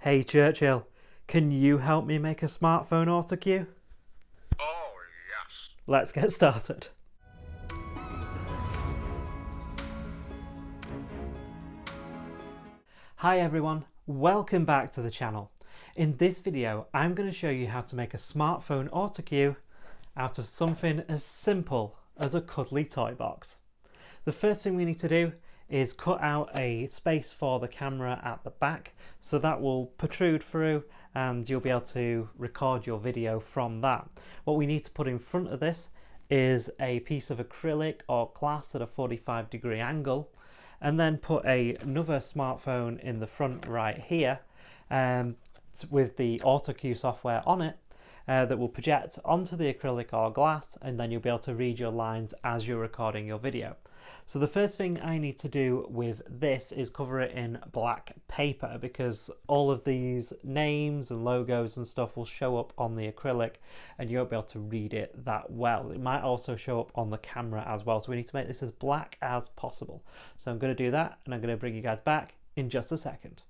Hey Churchill, can you help me make a smartphone autocue? Oh, yes. Let's get started. Hi everyone, welcome back to the channel. In this video, I'm going to show you how to make a smartphone autocue out of something as simple as a cuddly toy box. The first thing we need to do is cut out a space for the camera at the back, so that will protrude through and you'll be able to record your video from that. What we need to put in front of this is a piece of acrylic or glass at a 45-degree angle, and then put another smartphone in the front right here with the Autocue software on it that will project onto the acrylic or glass, and then you'll be able to read your lines as you're recording your video. So the first thing I need to do with this is cover it in black paper, because all of these names and logos and stuff will show up on the acrylic and you won't be able to read it that well. It might also show up on the camera as well, so we need to make this as black as possible. So I'm going to do that, and I'm going to bring you guys back in just a second.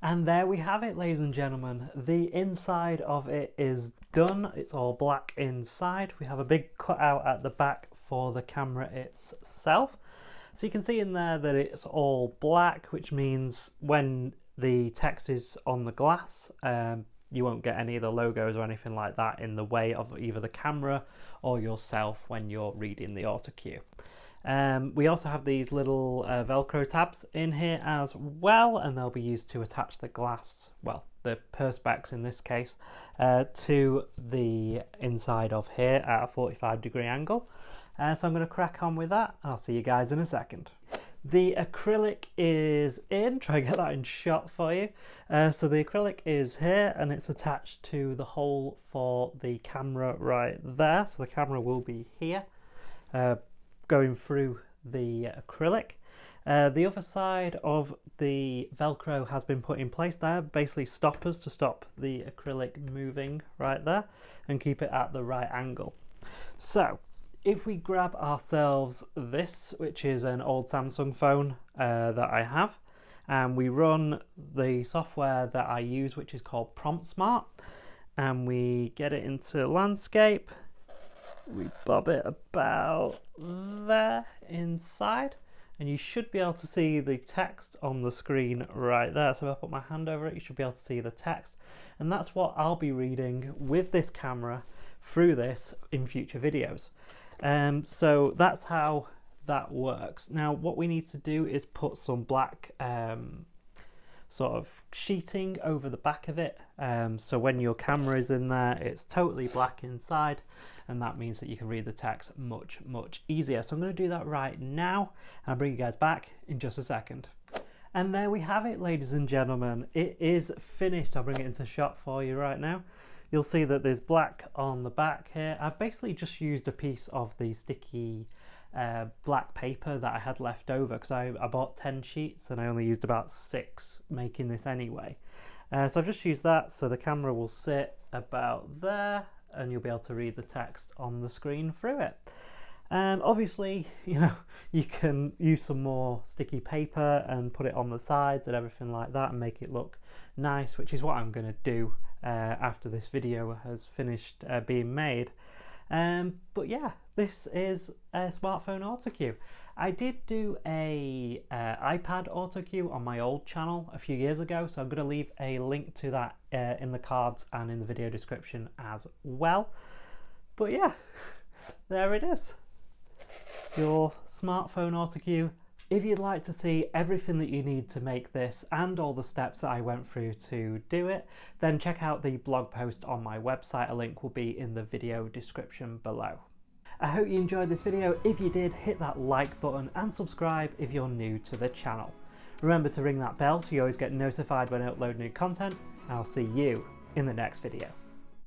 And there we have it, ladies and gentlemen. The inside of it is done. It's all black inside. We have a big cutout at the back for the camera itself. So you can see in there that it's all black, which means when the text is on the glass, you won't get any of the logos or anything like that in the way of either the camera or yourself when you're reading the Autocue. We also have these little Velcro tabs in here as well, and they'll be used to attach the glass, well, the perspex in this case, to the inside of here at a 45-degree angle. So I'm going to crack on with that. I'll see you guys in a second. The acrylic is in, try and get that in shot for you. So the acrylic is here and it's attached to the hole for the camera right there. So the camera will be here, going through the acrylic. The other side of the Velcro has been put in place there, basically stoppers to stop the acrylic moving right there and keep it at the right angle. So if we grab ourselves this, which is an old Samsung phone that I have, and we run the software that I use, which is called Prompt Smart, and we get it into landscape, we bob it about there inside, and you should be able to see the text on the screen right there. So if I put my hand over it, you should be able to see the text, and that's what I'll be reading with this camera through this in future videos. So that's how that works. Now what we need to do is put some black sort of sheeting over the back of it, so when your camera is in there it's totally black inside, and that means that you can read the text much easier. So I'm going to do that right now and I'll bring you guys back in just a second. And there we have it, ladies and gentlemen. It is finished. I'll bring it into shot for you right now. You'll see that there's black on the back here. I've basically just used a piece of the sticky black paper that I had left over, because I bought 10 sheets and I only used about 6 making this anyway. So I've just used that, so the camera will sit about there and you'll be able to read the text on the screen through it. Obviously, you know, you can use some more sticky paper and put it on the sides and everything like that and make it look nice, which is what I'm going to do after this video has finished being made. But yeah, this is a smartphone autocue. I did do a iPad autocue on my old channel a few years ago, so I'm going to leave a link to that in the cards and in the video description as well. But yeah, there it is, your smartphone autocue. If you'd like to see everything that you need to make this and all the steps that I went through to do it, then check out the blog post on my website. A link will be in the video description below. I hope you enjoyed this video. If you did, hit that like button and subscribe if you're new to the channel. Remember to ring that bell so you always get notified when I upload new content. I'll see you in the next video.